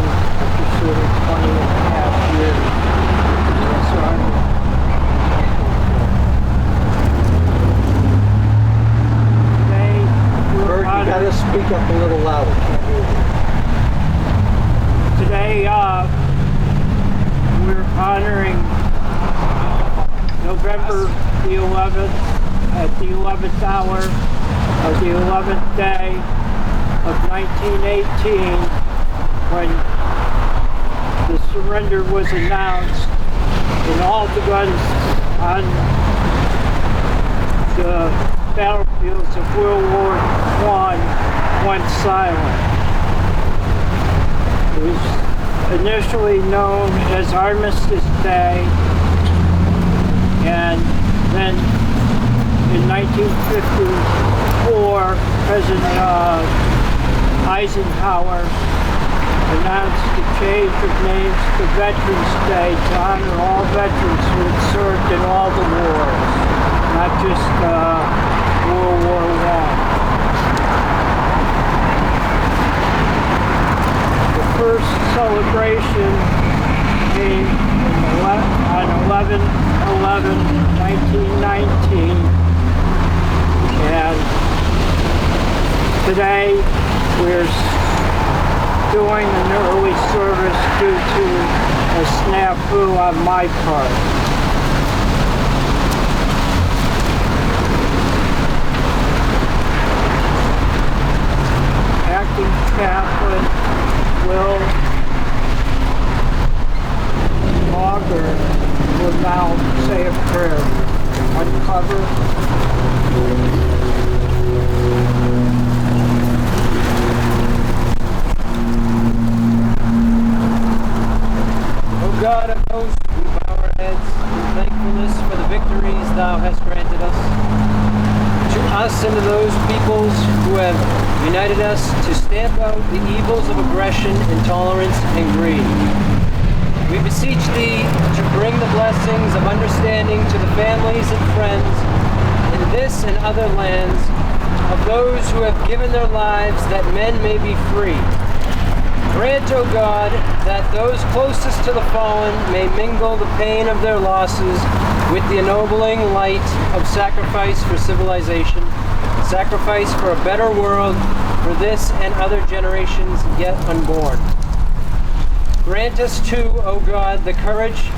after serving 20 and a half years in the U.S. Army. Today, Bert, you gotta speak up a little louder. Can't hear you. Today, we're honoring November the 11th at the 11th hour of the 11th day of 1918 when the surrender was announced and all the guns on the battlefields of World War I went silent. It was initially known as Armistice Day, and then in 1954, President Eisenhower announced the change of names to Veterans Day to honor all veterans who had served in all the wars, not just World War I. The first celebration came on 11/11/1919, and today we're doing an early service due to a snafu on my part. Acting chaplain Will Auger will now say a prayer. Uncover. O God of hosts, we bow our heads in thankfulness for the victories thou hast granted us. To us and to those peoples who have united us to stamp out the evils of aggression, intolerance, and greed. We beseech thee to bring the blessings of understanding to the families and friends in this and other lands of those who have given their lives that men may be free. Grant, O God, that those closest to the fallen may mingle the pain of their losses with the ennobling light of sacrifice for civilization, sacrifice for a better world for this and other generations yet unborn. Grant us too, O God, the courage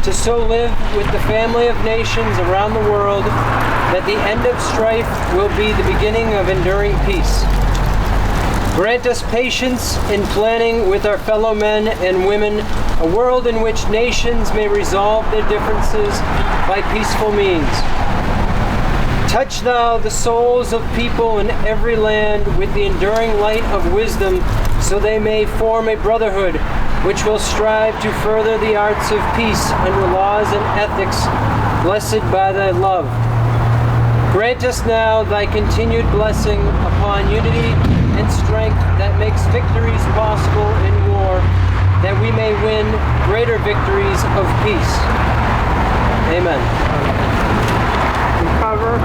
to so live with the family of nations around the world that the end of strife will be the beginning of enduring peace. Grant us patience in planning with our fellow men and women a world in which nations may resolve their differences by peaceful means. Touch thou the souls of people in every land with the enduring light of wisdom, so they may form a brotherhood which will strive to further the arts of peace under laws and ethics blessed by thy love. Grant us now thy continued blessing upon unity and strength that makes victories possible in war, that we may win greater victories of peace. Amen. Recover.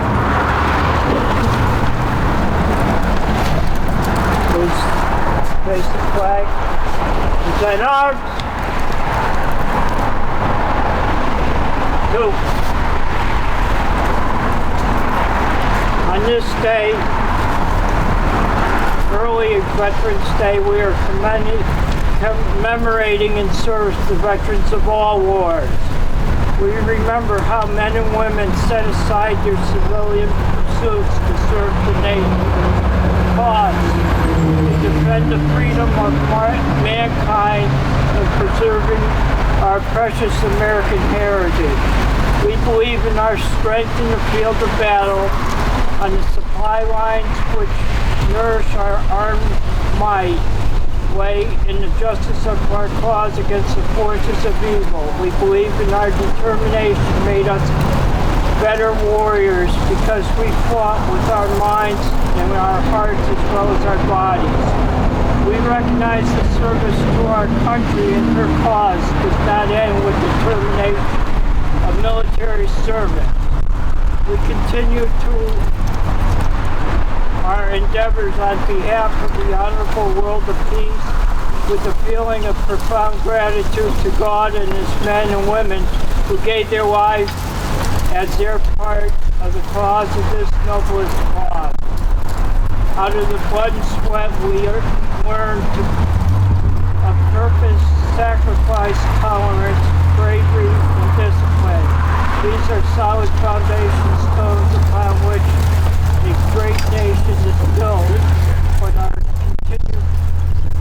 Please face the flag. Present arms. Two. On this day, early Veterans Day, we are commemorating in service the veterans of all wars. We remember how men and women set aside their civilian pursuits to serve the nation's cause, to defend the freedom of mankind and preserving our precious American heritage. We believe in our strength in the field of battle, on the supply lines which nourish our armed might, way in the justice of our cause against the forces of evil. We believe in our determination made us better warriors because we fought with our minds and our hearts as well as our bodies. We recognize the service to our country and her cause does not end with the termination of military service. We continue to our endeavors on behalf of the honorable world of peace with a feeling of profound gratitude to God and His men and women who gave their lives as their part of the cause of this noblest cause. Out of the blood and sweat we learn of purpose, sacrifice, tolerance, bravery, and discipline. These are solid foundation stones upon which a great nation is built for our continued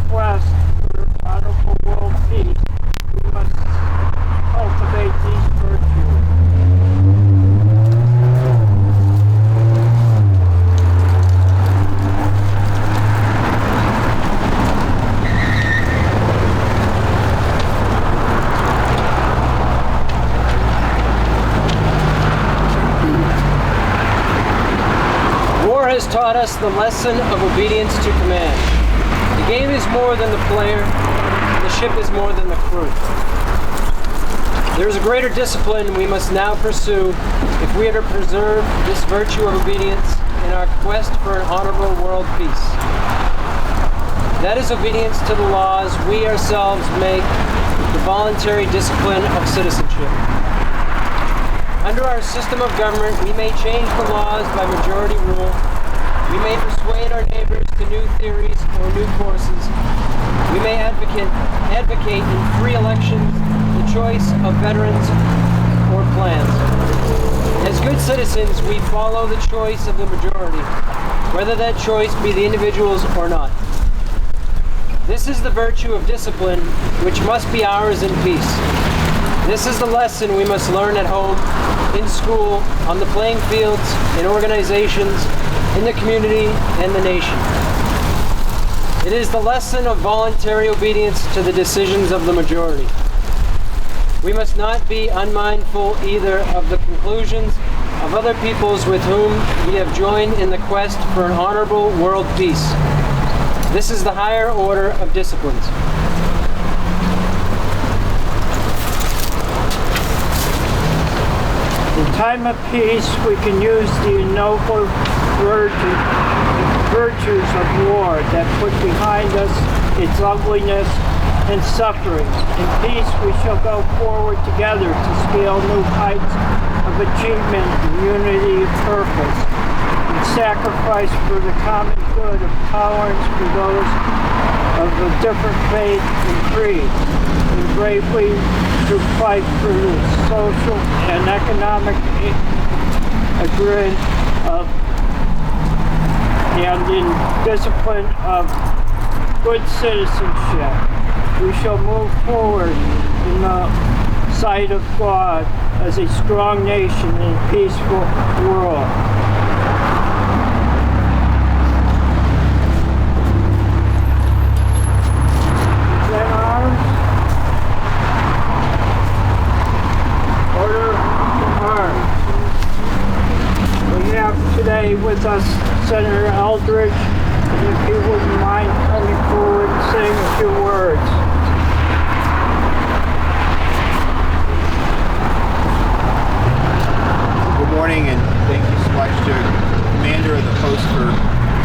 quest for honorable world peace. We must cultivate these virtues. Has taught us the lesson of obedience to command. The game is more than the player, and the ship is more than the crew. There is a greater discipline we must now pursue if we are to preserve this virtue of obedience in our quest for an honorable world peace. That is obedience to the laws we ourselves make the voluntary discipline of citizenship. Under our system of government, we may change the laws by majority rule. We may persuade our neighbors to new theories or new courses. We may advocate in free elections the choice of veterans or plans. As good citizens, we follow the choice of the majority, whether that choice be the individuals or not. This is the virtue of discipline, which must be ours in peace. This is the lesson we must learn at home, in school, on the playing fields, in organizations, in the community, and the nation. It is the lesson of voluntary obedience to the decisions of the majority. We must not be unmindful either of the conclusions of other peoples with whom we have joined in the quest for an honorable world peace. This is the higher order of disciplines. In time of peace, we can use the noble virtues of war that put behind us its ugliness and suffering. In peace, we shall go forward together to scale new heights of achievement and unity of purpose, and sacrifice for the common good of tolerance for those of a different faith and creed, and bravely to fight for the social and economic agreement of and in discipline of good citizenship. We shall move forward in the sight of God as a strong nation in a peaceful world. Today with us Senator Eldridge, and if you wouldn't mind coming forward and saying a few words. Good morning, and thank you so much to the Commander of the Post for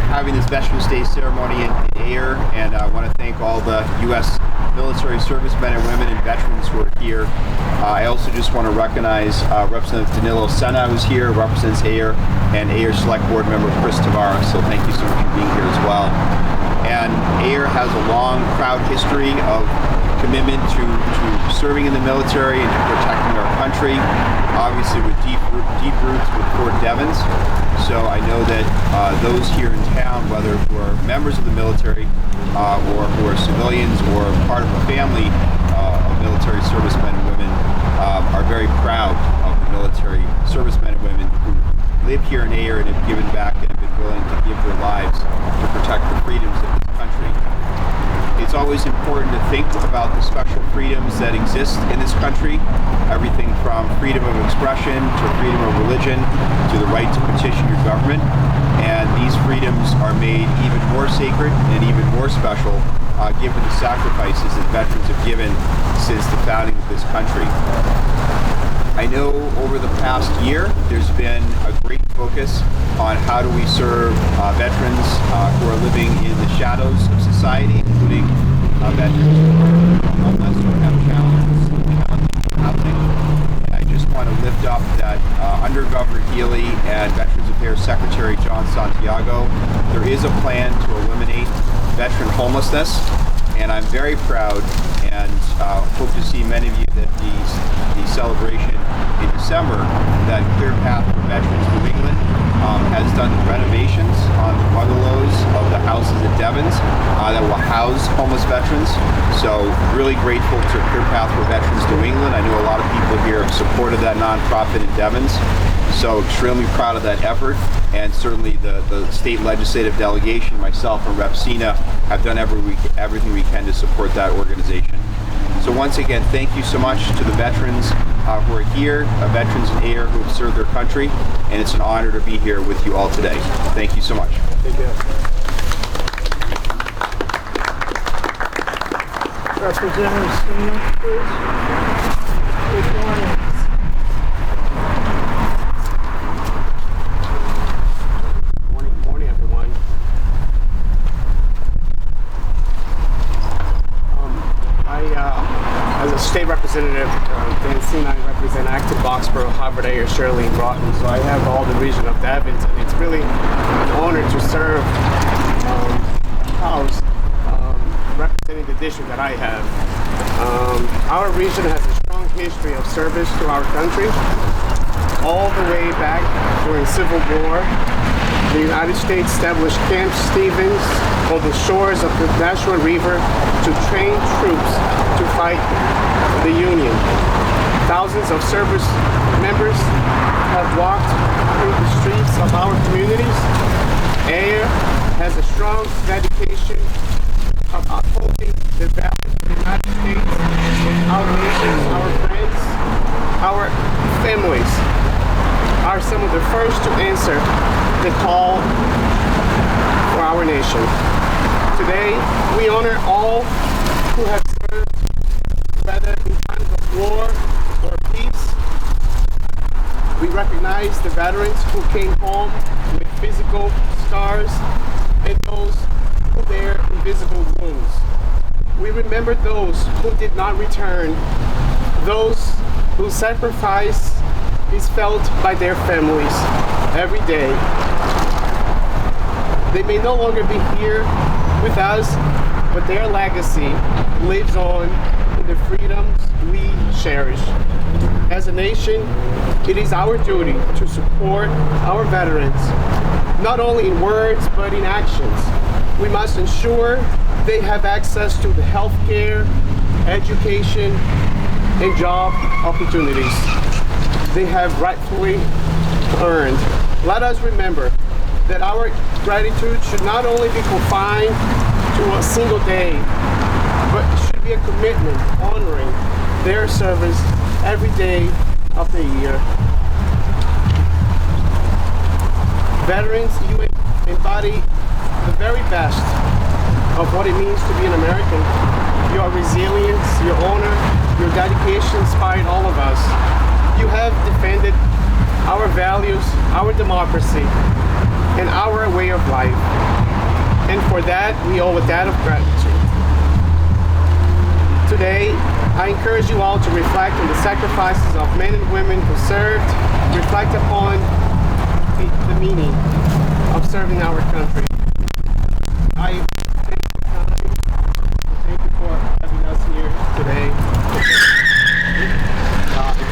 having this Veterans Day ceremony in Ayer, and I want to thank all the U.S. military servicemen and women and veterans who are here. I also just want to recognize Representative Danilo Senna, who's here, represents Ayer, and Ayer Select Board Member Chris Tavara, so thank you so much for being here as well. And Ayer has a long, proud history of commitment to serving in the military and to protecting our country, obviously with deep roots with Fort Devens. So I know that those here in town, whether who are members of the military or who are civilians or part of a family of military servicemen and women, are very proud of the military servicemen and women who live here in Ayer and have given back and have been willing to give their lives to protect the freedoms of this country. It's always important to think about the special freedoms that exist in this country, everything from freedom of expression to freedom of religion to the right to petition your government. And these freedoms are made even more sacred and even more special given the sacrifices that veterans have given since the founding of this country. I know over the past year there's been a great focus on how do we serve veterans who are living in the shadows of society, including veterans who are homeless or have challenges with housing. And I just want to lift up that under Governor Healy and Veterans Affairs Secretary John Santiago, there is a plan to eliminate veteran homelessness, and I'm very proud and hope to see many of you at the celebration in December that Clear Path for Veterans New England has done renovations on the bungalows of the houses at Devon's that will house homeless veterans. So really grateful to Clear Path for Veterans New England. I know a lot of people here have supported that nonprofit in Devon's. So extremely proud of that effort, and certainly the state legislative delegation, myself and Rep. Sina, have done everything we can to support that organization. So once again, thank you so much to the veterans who are here, veterans in Ayer who have served their country, and it's an honor to be here with you all today. Thank you so much. Thank you. Representative Sina, please. Good morning. Morning, everyone. As a state representative, Dan Cena, I represent Acton, Boxborough, Harvard, Ayer, Shirley, and Broughton. So I have all the region of Devon, and it's really an honor to serve House representing the district that I have. Our region has a strong history of service to our country, all the way back during Civil War. The United States established Camp Stevens on the shores of the Nashua River to train troops to fight the Union. Thousands of service members have walked through the streets of our communities. Ayer has a strong dedication of upholding the values of the United States, our nations, our friends, our families are some of the first to answer the call for our nation. Today, we honor all who have served, whether in times of war or peace. We recognize the veterans who came home with physical scars and those who bear invisible wounds. We remember those who did not return, those whose sacrifice is felt by their families every day. They may no longer be here with us, but their legacy lives on in the freedoms we cherish. As a nation, it is our duty to support our veterans, not only in words, but in actions. We must ensure they have access to the health care, education, and job opportunities they have rightfully earned. Let us remember that our gratitude should not only be confined to a single day, but should be a commitment honoring their service every day of the year. Veterans, you embody the very best of what it means to be an American. Your resilience, your honor, your dedication inspired all of us. You have defended our values, our democracy, and our way of life. And for that, we owe a debt of gratitude. Today, I encourage you all to reflect on the sacrifices of men and women who served, reflect upon the meaning of serving our country. I thank you for having us here today.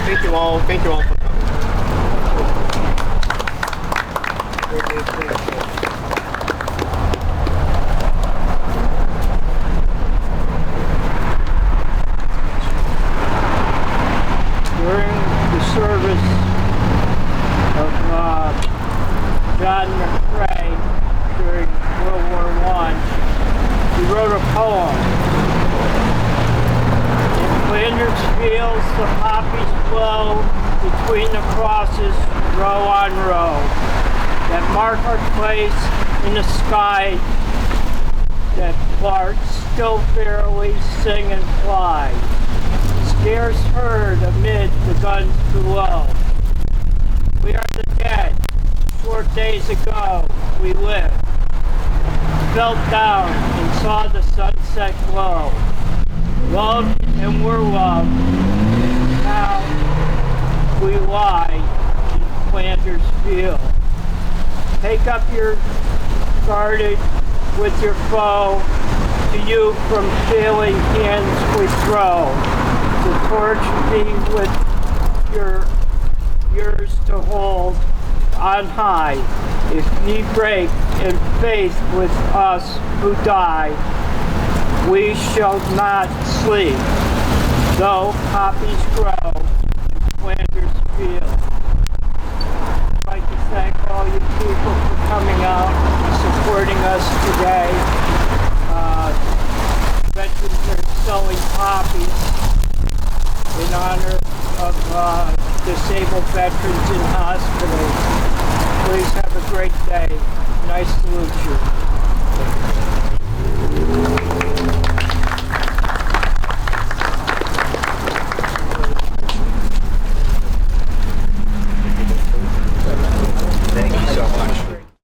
Thank you all for coming. During the service of John McCrae during World War I, he wrote a poem. In Flanders fields the poppies blow between the crosses, row on row, that mark our place in the sky, that larks still fairly sing and fly, scarce heard amid the guns below. We are the dead, short days ago we lived, felt down in saw the sunset glow. Loved and were loved. Now we lie in Flanders Field. Take up your guarded with your foe. To you from failing hands we throw. The torch be with yours to hold on high. If ye break in faith with us who die, we shall not sleep, though poppies grow in Flanders Field. I'd like to thank all you people for coming out and supporting us today. Veterans are selling poppies in honor of disabled veterans in hospitals. Please have a great day. Nice to meet you.